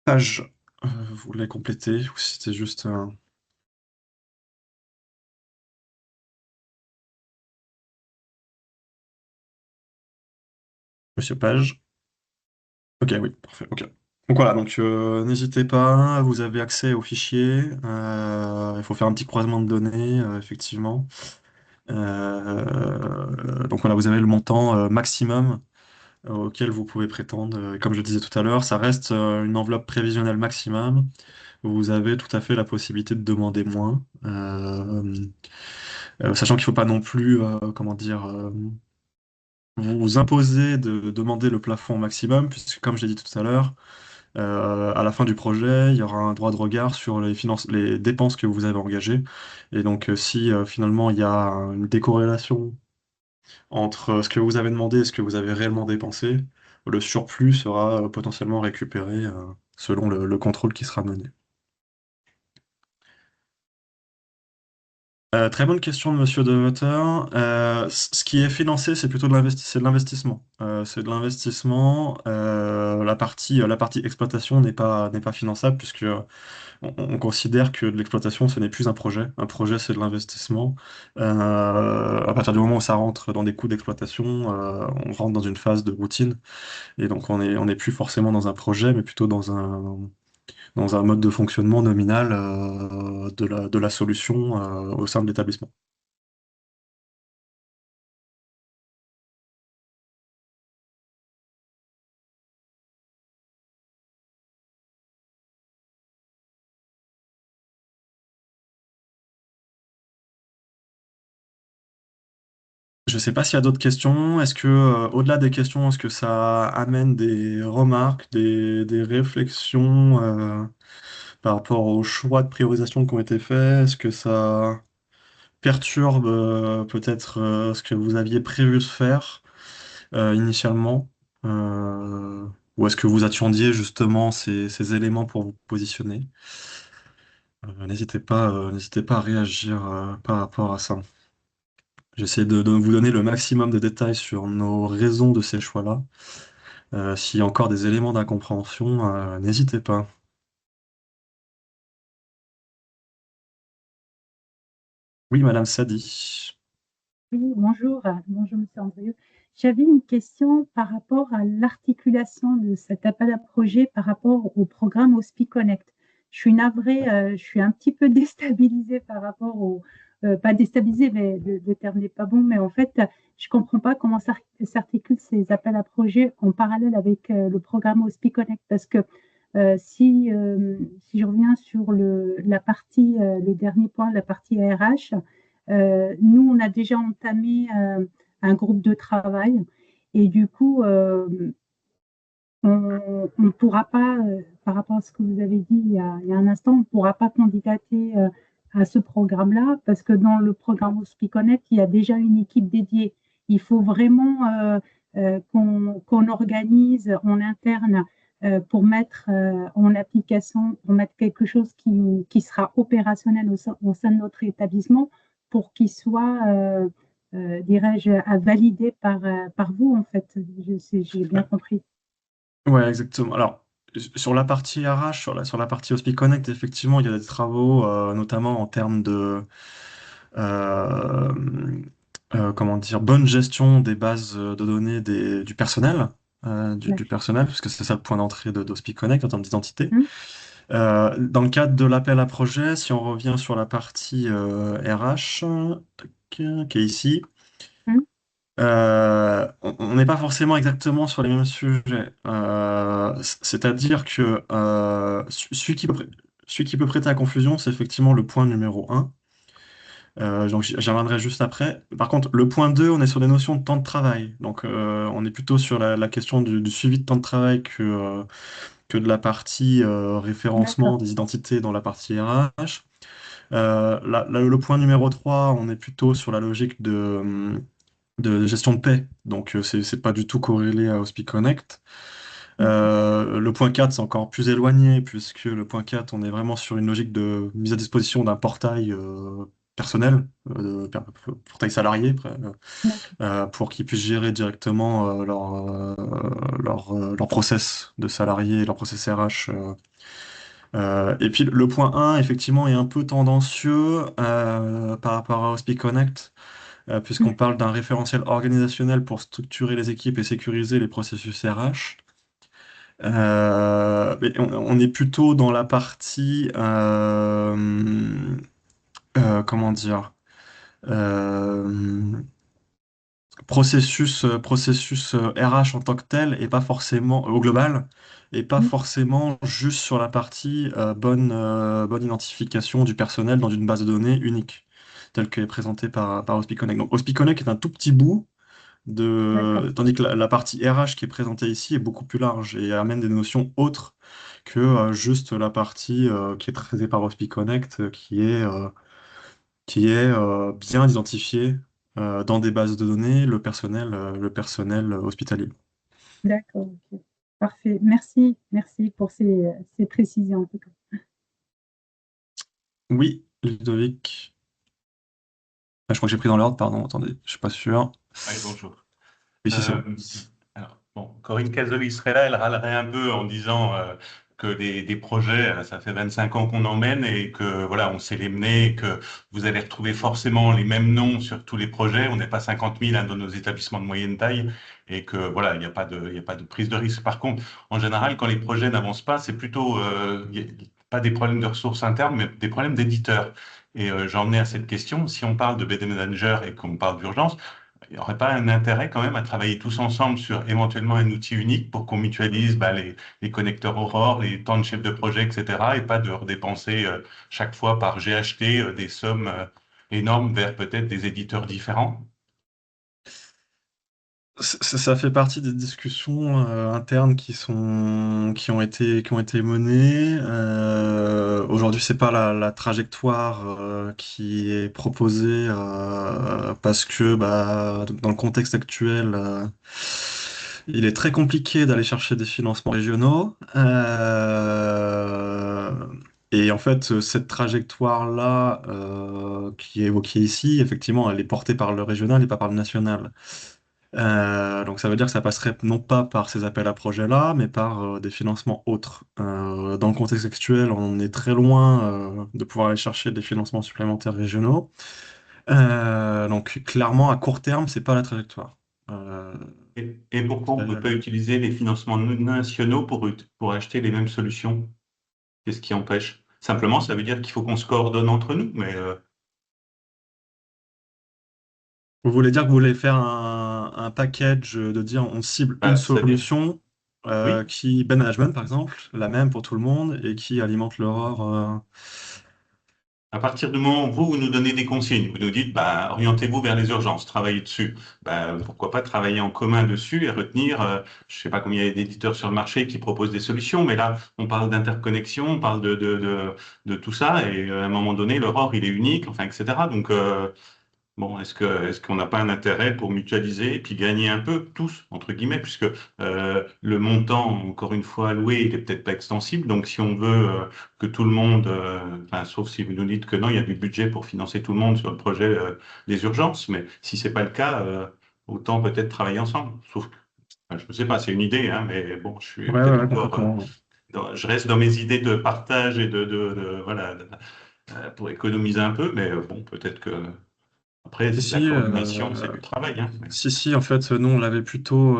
Page voulait compléter ou si c'était juste monsieur Page. Ok, oui, parfait, ok. Donc voilà, donc n'hésitez pas, vous avez accès aux fichiers, il faut faire un petit croisement de données, effectivement. Donc voilà, vous avez le montant maximum auquel vous pouvez prétendre. Comme je disais tout à l'heure, ça reste une enveloppe prévisionnelle maximum. Vous avez tout à fait la possibilité de demander moins, sachant qu'il ne faut pas non plus, comment dire, vous imposer de demander le plafond maximum, puisque comme je l'ai dit tout à l'heure, à la fin du projet, il y aura un droit de regard sur les dépenses que vous avez engagées. Et donc, si finalement il y a une décorrélation entre ce que vous avez demandé et ce que vous avez réellement dépensé, le surplus sera potentiellement récupéré selon le contrôle qui sera mené. Très bonne question de Monsieur Demeter. Ce qui est financé, c'est plutôt c'est de l'investissement. C'est de l'investissement. La partie exploitation n'est pas finançable puisque on considère que de l'exploitation, ce n'est plus un projet. Un projet, c'est de l'investissement. À partir du moment où ça rentre dans des coûts d'exploitation, on rentre dans une phase de routine. Et donc, on n'est plus forcément dans un projet, mais plutôt dans un mode de fonctionnement nominal de la solution au sein de l'établissement. Je ne sais pas s'il y a d'autres questions. Est-ce que, au-delà des questions, est-ce que ça amène des remarques, des réflexions par rapport aux choix de priorisation qui ont été faits? Est-ce que ça perturbe peut-être ce que vous aviez prévu de faire initialement? Euh, ou est-ce que vous attendiez justement ces éléments pour vous positionner? N'hésitez pas à réagir par rapport à ça. J'essaie de vous donner le maximum de détails sur nos raisons de ces choix-là. S'il y a encore des éléments d'incompréhension, n'hésitez pas. Oui, Madame Sadi. Oui, bonjour, bonjour Monsieur Andrieux. J'avais une question par rapport à l'articulation de cet appel à projet par rapport au programme Hospi Connect. Je suis navrée, je suis un petit peu déstabilisée par rapport pas déstabilisée, mais le terme n'est pas bon, mais en fait, je ne comprends pas comment s'articulent ces appels à projet en parallèle avec le programme Hospi Connect, parce que si je reviens sur la partie, le dernier point, la partie RH, nous, on a déjà entamé un groupe de travail et du coup, on ne pourra pas, par rapport à ce que vous avez dit il y a un instant, on ne pourra pas candidater à ce programme-là parce que dans le programme Hospiconnect, il y a déjà une équipe dédiée. Il faut vraiment qu'on organise en interne pour mettre en application, pour mettre quelque chose qui sera opérationnel au sein de notre établissement pour qu'il soit, dirais-je, à valider par vous, en fait. J'ai bien compris. Ouais, exactement. Alors, sur la partie RH, sur la partie Hospiconnect, effectivement, il y a des travaux, notamment en termes de, euh, comment dire, bonne gestion des bases de données du personnel, du D'accord. personnel, parce que c'est ça le point d'entrée d'Hospiconnect en termes d'identité. Hum, Dans le cadre de l'appel à projet, si on revient sur la partie RH, tac, qui est ici, hum, on n'est pas forcément exactement sur les mêmes sujets. C'est-à-dire que celui qui peut prêter à confusion, c'est effectivement le point numéro un. Donc j'y reviendrai juste après. Par contre, le point 2, on est sur des notions de temps de travail. Donc on est plutôt sur la question du suivi de temps de travail que de la partie référencement d'accord. des identités dans la partie RH. Le point numéro 3, on est plutôt sur la logique de gestion de paie. Donc, c'est pas du tout corrélé à Hospiconnect. D'accord. Le point 4, c'est encore plus éloigné, puisque le point 4, on est vraiment sur une logique de mise à disposition d'un portail personnel, portail salarié, D'accord. pour qu'ils puissent gérer directement leur process de salarié, leur process RH. Et puis le point 1, effectivement, est un peu tendancieux par rapport à Hospiconnect puisqu'on Hum, parle d'un référentiel organisationnel pour structurer les équipes et sécuriser les processus RH. Mais on est plutôt dans la partie, comment dire, euh, processus RH en tant que tel et pas forcément au global et pas hum, forcément juste sur la partie bonne identification du personnel dans une base de données unique telle qu'elle est présentée par Hospiconnect. Donc Hospiconnect est un tout petit bout d'accord. tandis que la partie RH qui est présentée ici est beaucoup plus large et amène des notions autres que juste la partie qui est traitée par Hospiconnect, qui est bien identifiée dans des bases de données, le personnel hospitalier. D'accord. Ok. Parfait. Merci. Merci pour ces précisions, en tout cas. Oui, Ludovic. Ah, je crois que j'ai pris dans l'ordre, pardon, attendez, je suis pas sûr. Oui, bonjour. Oui, si, c'est Euh, bon. alors, bon, Corinne Casoli serait là, elle râlerait un peu en disant que des projets, ça fait 25 ans qu'on en mène et que voilà, on sait les mener et que vous allez retrouver forcément les mêmes noms sur tous les projets. On n'est pas 50 000 dans nos établissements de moyenne taille et que voilà, il y a pas de prise de risque. Par contre, en général, quand les projets n'avancent pas, c'est plutôt pas des problèmes de ressources internes, mais des problèmes d'éditeurs. Et j'en venais à cette question. Si on parle de BD Manager et qu'on parle d'urgence, il n'y aurait pas un intérêt quand même à travailler tous ensemble sur éventuellement un outil unique pour qu'on mutualise les connecteurs Aurore, les temps de chef de projet, etc. et pas de redépenser chaque fois par GHT des sommes énormes vers peut-être des éditeurs différents. Ça fait partie des discussions internes qui ont été menées. Aujourd'hui, c'est pas la trajectoire qui est proposée parce que dans le contexte actuel, il est très compliqué d'aller chercher des financements régionaux. Et en fait, cette trajectoire-là qui est évoquée ici, effectivement, elle est portée par le régional et pas par le national. Donc ça veut dire que ça passerait non pas par ces appels à projets-là, mais par des financements autres. Dans le contexte actuel, on est très loin de pouvoir aller chercher des financements supplémentaires régionaux. Donc clairement, à court terme, c'est pas la trajectoire. Euh, Et pourquoi on ne peut pas utiliser les financements nationaux pour acheter les mêmes solutions? Qu'est-ce qui empêche? Simplement, ça veut dire qu'il faut qu'on se coordonne entre nous, mais Vous voulez dire que vous voulez faire un package de dire on cible une c'est-à-dire, solution oui. qui, Ben Management par exemple, la même pour tout le monde et qui alimente l'aurore. À partir du moment où vous nous donnez des consignes, vous nous dites, bah, orientez-vous vers les urgences, travaillez dessus. Bah, pourquoi pas travailler en commun dessus et retenir, je sais pas combien il y a d'éditeurs sur le marché qui proposent des solutions, mais là, on parle d'interconnexion, on parle de tout ça, et à un moment donné, l'aurore, il est unique, enfin, etc. Donc, bon, est-ce qu'on n'a pas un intérêt pour mutualiser et puis gagner un peu tous, entre guillemets, puisque le montant, encore une fois, alloué, il est peut-être pas extensible. Donc, si on veut que tout le monde, enfin, sauf si vous nous dites que non, il y a du budget pour financer tout le monde sur le projet des urgences, mais si c'est pas le cas, autant peut-être travailler ensemble. Sauf que, enfin, je ne sais pas, c'est une idée, hein, mais bon, je suis Ouais, ouais, peut-être ouais, encore, complètement. je reste dans mes idées de partage et voilà, pour économiser un peu, mais bon, peut-être que après, Si, la si, coordination, c'est du travail, hein. si, en fait, nous, on l'avait plutôt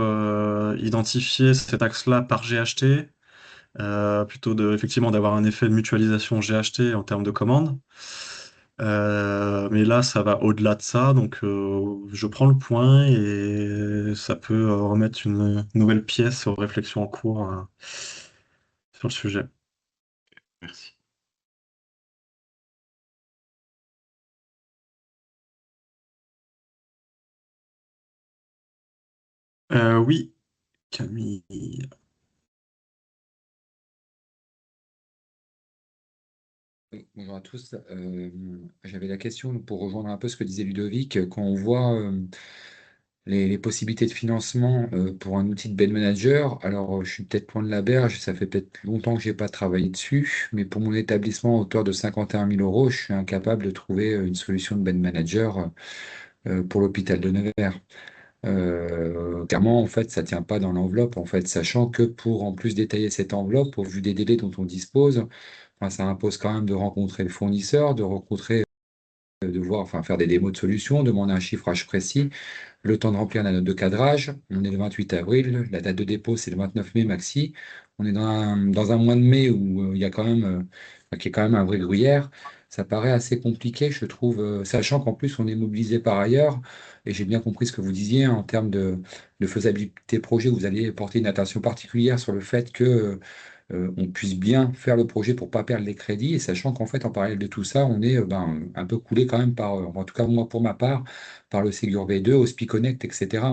identifié cet axe-là par GHT, plutôt effectivement d'avoir un effet de mutualisation GHT en termes de commandes. Mais là, ça va au-delà de ça, donc je prends le point et ça peut remettre une nouvelle pièce aux réflexions en cours sur le sujet. Merci. Oui, Camille. Oui, bonjour à tous. J'avais la question pour rejoindre un peu ce que disait Ludovic. Quand on voit les possibilités de financement pour un outil de bed manager, alors je suis peut-être loin de la berge, ça fait peut-être longtemps que j'ai pas travaillé dessus, mais pour mon établissement à hauteur de 51 000 euros, je suis incapable de trouver une solution de bed manager pour l'hôpital de Nevers. Clairement, en fait, ça tient pas dans l'enveloppe, en fait, sachant que pour en plus détailler cette enveloppe, au vu des délais dont on dispose, enfin, ça impose quand même de rencontrer le fournisseur, de rencontrer, de voir, enfin, faire des démos de solutions, demander un chiffrage précis, le temps de remplir la note de cadrage. On est le 28 avril, la date de dépôt, c'est le 29 mai maxi. On est dans un mois de mai où il y a quand même, qui est quand même un vrai gruyère. Ça paraît assez compliqué, je trouve, sachant qu'en plus, on est mobilisé par ailleurs. Et j'ai bien compris ce que vous disiez hein, en termes de faisabilité projet. Vous allez porter une attention particulière sur le fait que on puisse bien faire le projet pour pas perdre les crédits, et sachant qu'en fait, en parallèle de tout ça, on est un peu coulé quand même par, en tout cas moi pour ma part, par le Ségur V2, HospiConnect, etc.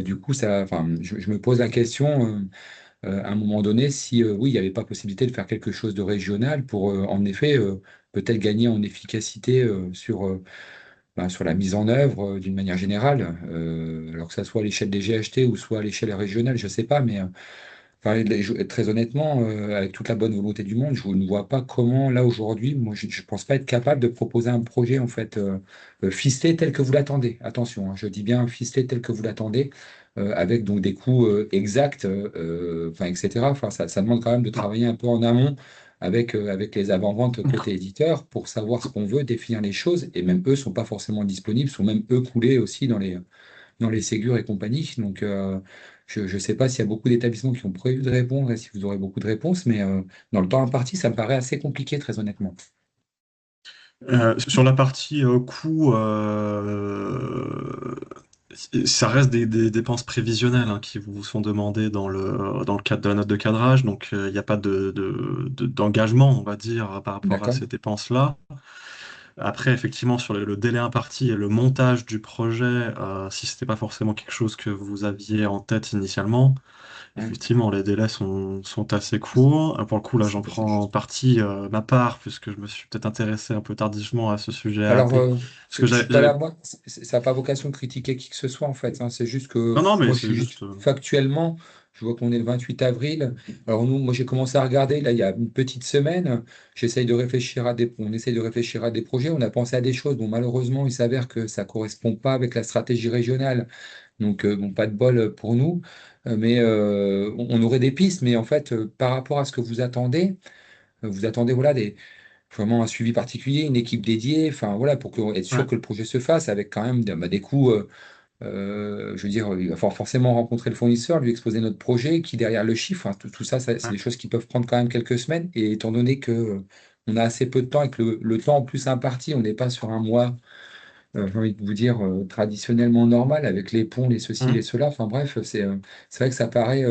Du coup, enfin, je me pose la question à un moment donné si oui, il n'y avait pas possibilité de faire quelque chose de régional pour en effet peut-être gagner en efficacité sur la mise en œuvre d'une manière générale, alors que ça soit à l'échelle des GHT ou soit à l'échelle régionale, je ne sais pas, mais enfin, très honnêtement, avec toute la bonne volonté du monde, je ne vois pas comment, là, aujourd'hui, moi, je ne pense pas être capable de proposer un projet, en fait, ficelé tel que vous l'attendez. Attention, hein, je dis bien ficelé tel que vous l'attendez, avec donc des coûts exacts, enfin, etc. Enfin, ça demande quand même de travailler un peu en amont avec les avant-ventes côté éditeur pour savoir ce qu'on veut, définir les choses, et même eux sont pas forcément disponibles, sont même eux coulés aussi dans les Ségur et compagnie. Donc, je ne sais pas s'il y a beaucoup d'établissements qui ont prévu de répondre et si vous aurez beaucoup de réponses, mais dans le temps imparti, ça me paraît assez compliqué, très honnêtement. Sur la partie coût, ça reste des dépenses prévisionnelles hein, qui vous sont demandées dans le cadre de la note de cadrage, donc il n'y a pas d'engagement, on va dire, par rapport à D'accord? ces dépenses-là. Après, effectivement, sur le délai imparti et le montage du projet, si c'était pas forcément quelque chose que vous aviez en tête initialement, Ouais. effectivement, les délais sont assez courts. Pour le coup, là, j'en C'est prends en juste. partie ma part, puisque je me suis peut-être intéressé un peu tardivement à ce sujet Alors, parce que je suis pas là, moi, ça n'a pas vocation de critiquer qui que ce soit, en fait, hein. C'est juste que Non, non, mais moi, je c'est suis juste. juste factuellement, je vois qu'on est le 28 avril. Alors, moi, j'ai commencé à regarder, là, il y a une petite semaine. On essaye de réfléchir à des projets. On a pensé à des choses. Bon, malheureusement, il s'avère que ça correspond pas avec la stratégie régionale. Donc, bon, pas de bol pour nous. Mais on aurait des pistes. Mais en fait, par rapport à ce que vous attendez, voilà, vraiment un suivi particulier, une équipe dédiée, enfin voilà, pour être sûr Ouais. que le projet se fasse avec quand même des coûts. Je veux dire, il va falloir forcément rencontrer le fournisseur, lui exposer notre projet, qui derrière le chiffre, hein, tout ça, c'est Ouais. des choses qui peuvent prendre quand même quelques semaines. Et étant donné que on a assez peu de temps et que le temps en plus imparti, on n'est pas sur un mois j'ai envie de vous dire, traditionnellement normal, avec les ponts, les ceci, les Hum. cela. Enfin bref, c'est vrai que ça paraît.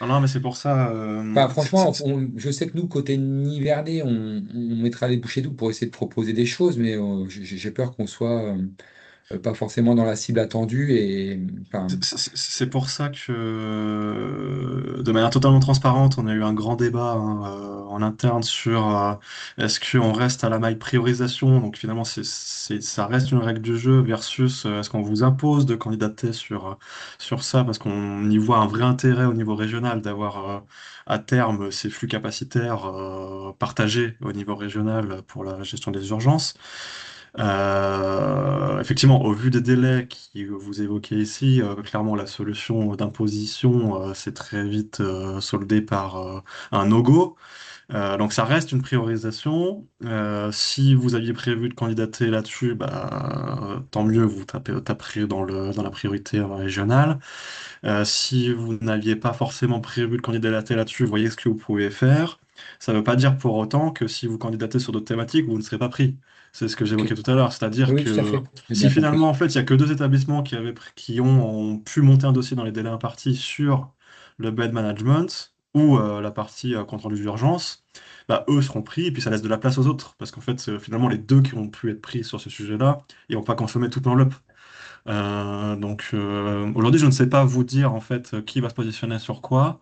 Non, non, mais c'est pour ça. Enfin, franchement, je sais que nous, côté Nivernais, on mettra les bouchées doubles pour essayer de proposer des choses, mais j'ai peur qu'on soit pas forcément dans la cible attendue. Et enfin, C'est pour ça que, de manière totalement transparente, on a eu un grand débat hein, en interne sur est-ce qu'on reste à la maille priorisation, donc finalement ça reste une règle du jeu, versus est-ce qu'on vous impose de candidater sur ça, parce qu'on y voit un vrai intérêt au niveau régional d'avoir à terme ces flux capacitaires partagés au niveau régional pour la gestion des urgences. Effectivement, au vu des délais que vous évoquez ici, clairement la solution d'imposition s'est très vite soldée par un no-go. Donc ça reste une priorisation. Si vous aviez prévu de candidater là-dessus, bah, tant mieux, taperez dans la priorité régionale. Si vous n'aviez pas forcément prévu de candidater là-dessus, voyez ce que vous pouvez faire. Ça ne veut pas dire pour autant que si vous candidatez sur d'autres thématiques, vous ne serez pas pris. C'est ce que ok. j'évoquais tout à l'heure. C'est-à-dire Oui, tout à que fait, j'ai si bien finalement, compris. en fait, il n'y a que deux établissements qui ont pu monter un dossier dans les délais impartis sur le bed management ou la partie compte rendu d'urgence, bah, eux seront pris et puis ça laisse de la place aux autres. Parce qu'en fait, finalement, les deux qui ont pu être pris sur ce sujet-là, ils n'ont pas consommé toute l'enveloppe. Aujourd'hui, je ne sais pas vous dire en fait qui va se positionner sur quoi.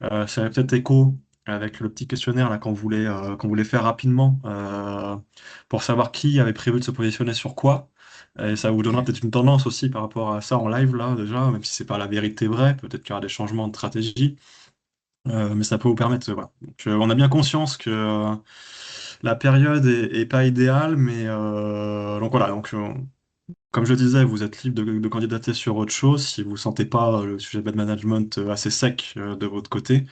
Ça avait peut-être écho avec le petit questionnaire là qu'on voulait faire rapidement pour savoir qui avait prévu de se positionner sur quoi. Et ça vous donnera peut-être une tendance aussi par rapport à ça en live là déjà, même si c'est pas la vérité vraie, peut-être qu'il y aura des changements de stratégie. Mais ça peut vous permettre, voilà. Donc, on a bien conscience que la période est pas idéale, mais donc voilà. Comme je disais, vous êtes libre de candidater sur autre chose si vous sentez pas le sujet de bad management assez sec de votre côté.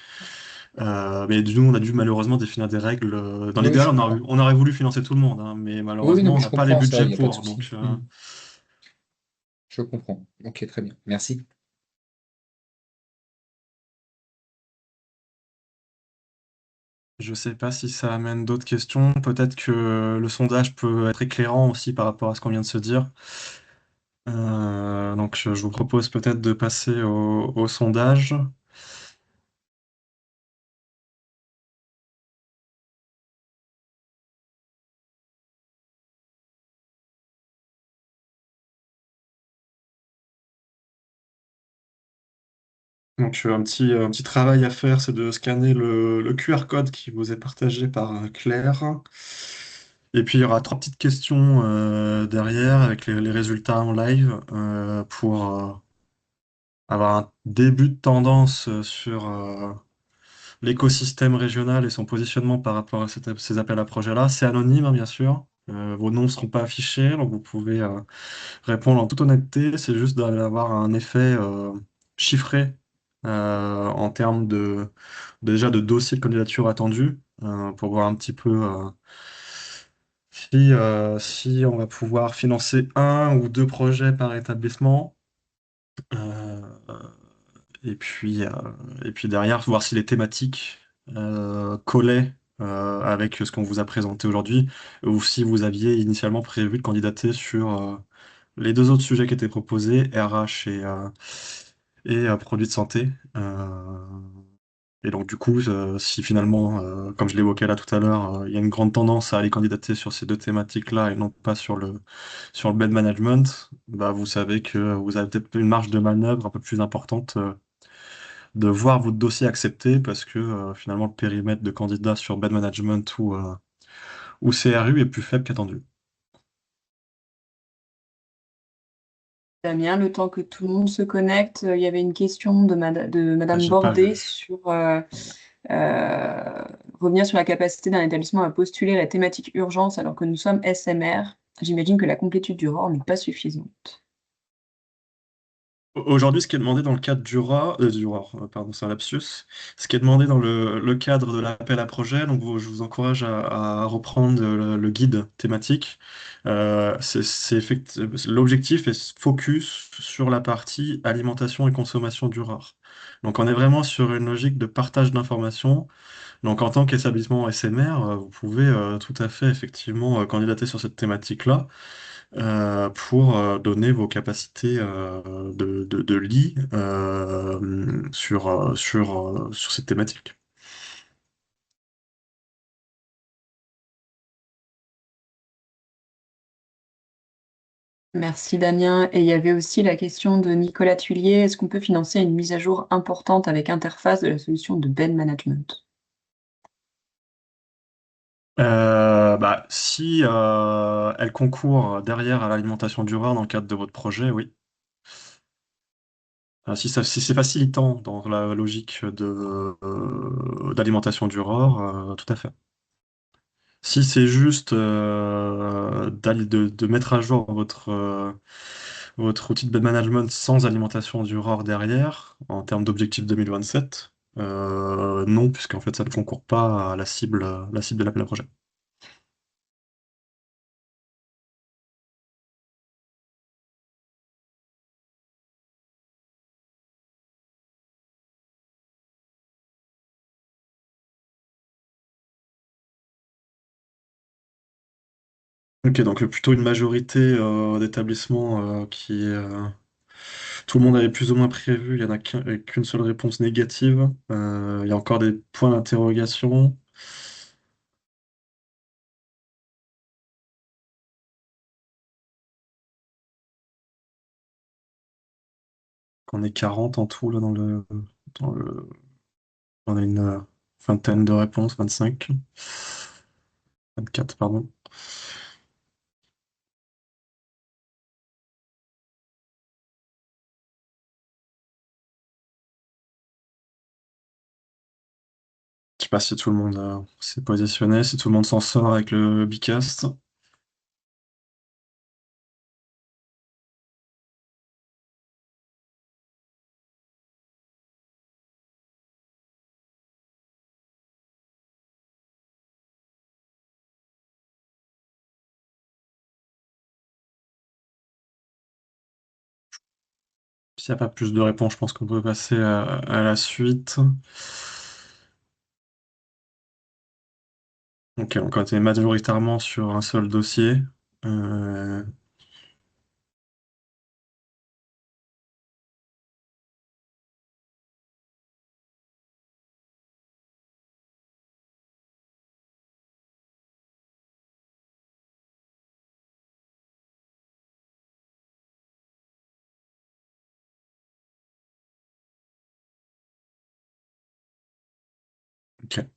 Mais nous, on a dû malheureusement définir des règles. Dans Oui, l'idéal, je comprends. on aurait voulu financer tout le monde, hein, mais Oui, oui, non, malheureusement, on mais je n'a pas les comprends ça, budgets il n'y a pas de pour. souci. Donc, Je comprends. Ok, très bien. Merci. je sais pas si ça amène d'autres questions. Peut-être que le sondage peut être éclairant aussi par rapport à ce qu'on vient de se dire. Je vous propose peut-être de passer au sondage. Un petit travail à faire, c'est de scanner le QR code qui vous est partagé par Claire. Et puis, il y aura trois petites questions derrière avec les résultats en live pour avoir un début de tendance sur l'écosystème régional et son positionnement par rapport à ces appels à projets-là. C'est anonyme, hein, bien sûr. Vos noms ne seront pas affichés, donc vous pouvez répondre en toute honnêteté. C'est juste d'avoir un effet chiffré en termes déjà de dossiers de candidature attendus pour voir un petit peu si on va pouvoir financer un ou deux projets par établissement. Euh, et puis derrière, voir si les thématiques collaient avec ce qu'on vous a présenté aujourd'hui, ou si vous aviez initialement prévu de candidater sur les deux autres sujets qui étaient proposés, RH et produits de santé. Et donc du coup, si finalement, comme je l'évoquais là tout à l'heure, il y a une grande tendance à aller candidater sur ces deux thématiques-là et non pas sur le bed management, bah, vous savez que vous avez peut-être une marge de manœuvre un peu plus importante de voir votre dossier accepté parce que finalement le périmètre de candidat sur bed management ou CRU est plus faible qu'attendu. Damien, le temps que tout le monde se connecte, il y avait une question de Ah, Madame j'ai pas Bordet vu. sur euh, revenir sur la capacité d'un établissement à postuler la thématique urgence alors que nous sommes SMR. J'imagine que la complétude du ROR n'est pas suffisante. Aujourd'hui, ce qui est demandé dans le cadre pardon, c'est un lapsus, ce qui est demandé dans le cadre de l'appel à projet, donc je vous encourage à reprendre le guide thématique. L'objectif est focus sur la partie alimentation et consommation durable. Donc on est vraiment sur une logique de partage d'informations. Donc en tant qu'établissement SMR, vous pouvez tout à fait effectivement candidater sur cette thématique-là pour donner vos capacités de lit sur cette thématique. Merci Damien. Et il y avait aussi la question de Nicolas Tuilier. Est-ce qu'on peut financer une mise à jour importante avec interface de la solution de bed management? Bah, si elle concourt derrière à l'alimentation durable dans le cadre de votre projet, oui. Si c'est facilitant dans la logique d'alimentation durable, tout à fait. Si c'est juste de mettre à jour votre outil de bed management sans alimentation durable derrière, en termes d'objectif 2027, non, puisqu'en fait ça ne concourt pas à la cible de l'appel à projet. Ok, donc plutôt une majorité d'établissements tout le monde avait plus ou moins prévu, il y en a qu'une seule réponse négative. Il y a encore des points d'interrogation. On est 40 en tout là dans le on a une vingtaine de réponses, 25, 24 pardon. Je sais pas si tout le monde s'est positionné, si tout le monde s'en sort avec le Bicast. S'il n'y a pas plus de réponses, je pense qu'on peut passer à la suite. Ok, on est majoritairement sur un seul dossier. Euh, ok.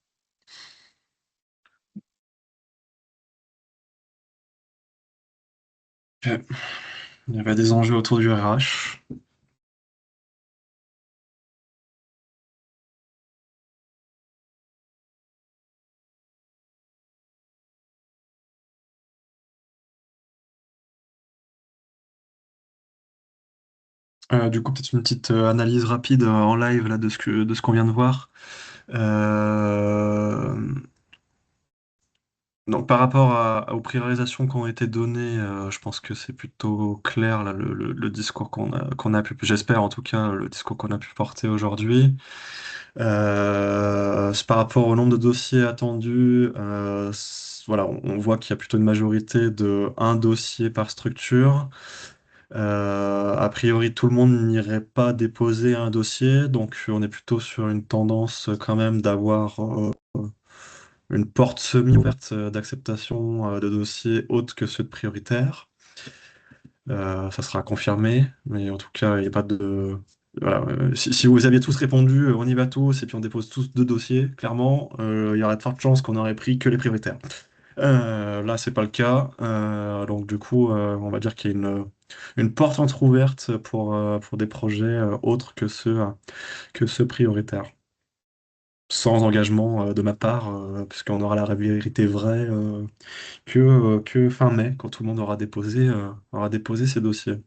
Ok. Il y avait des enjeux autour du RH. Du coup, peut-être une petite analyse rapide en live là, de ce qu'on vient de voir. Euh, donc, par rapport aux priorisations qui ont été données, je pense que c'est plutôt clair là, le discours qu'on a pu, j'espère en tout cas, le discours qu'on a pu porter aujourd'hui. C'est par rapport au nombre de dossiers attendus, voilà, on voit qu'il y a plutôt une majorité de un dossier par structure. A priori, tout le monde n'irait pas déposer un dossier, donc on est plutôt sur une tendance quand même d'avoir une porte semi-ouverte d'acceptation de dossiers autres que ceux de prioritaires. Ça sera confirmé, mais en tout cas, il n'y a pas de... Voilà, si vous aviez tous répondu, on y va tous, et puis on dépose tous deux dossiers, clairement, il y aurait de fortes chances qu'on aurait pris que les prioritaires. Là, c'est pas le cas. Donc, du coup, on va dire qu'il y a une porte entrouverte pour des projets autres que ceux prioritaires. Sans engagement de ma part, puisqu'on aura la vérité vraie que fin mai, quand tout le monde aura déposé ses dossiers.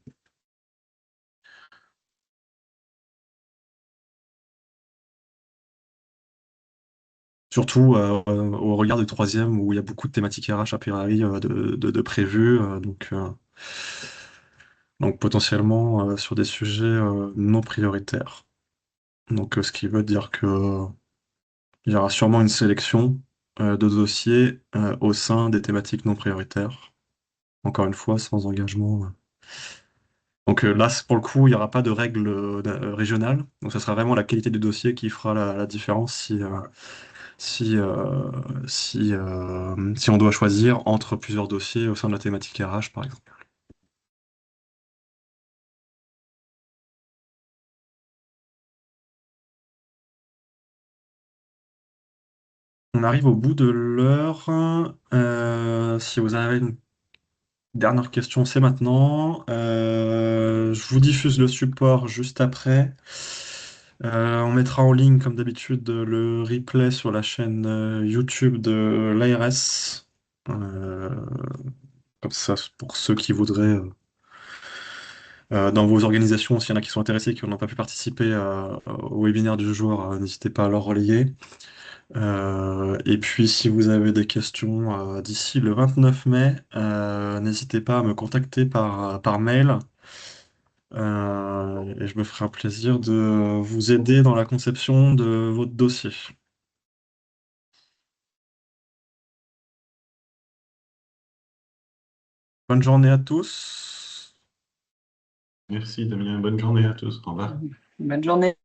Surtout au regard du troisième, où il y a beaucoup de thématiques RH a priori de prévues. Donc potentiellement sur des sujets non prioritaires. Donc, ce qui veut dire que il y aura sûrement une sélection de dossiers au sein des thématiques non prioritaires. Encore une fois, sans engagement. Donc là, pour le coup, il n'y aura pas de règles régionales. Donc, ce sera vraiment la qualité du dossier qui fera la différence si, euh, si on doit choisir entre plusieurs dossiers au sein de la thématique RH, par exemple. On arrive au bout de l'heure. Si vous avez une dernière question, c'est maintenant. Je vous diffuse le support juste après. On mettra en ligne, comme d'habitude, le replay sur la chaîne YouTube de l'ARS. Euh, Comme ça, pour ceux qui voudraient, dans vos organisations, s'il y en a qui sont intéressés, qui n'ont pas pu participer au webinaire du jour, n'hésitez pas à leur relayer. Et puis, si vous avez des questions d'ici le 29 mai, n'hésitez pas à me contacter par mail. Et je me ferai un plaisir de vous aider dans la conception de votre dossier. Bonne journée à tous. Merci Damien, bonne journée à tous. Au revoir. Bonne journée.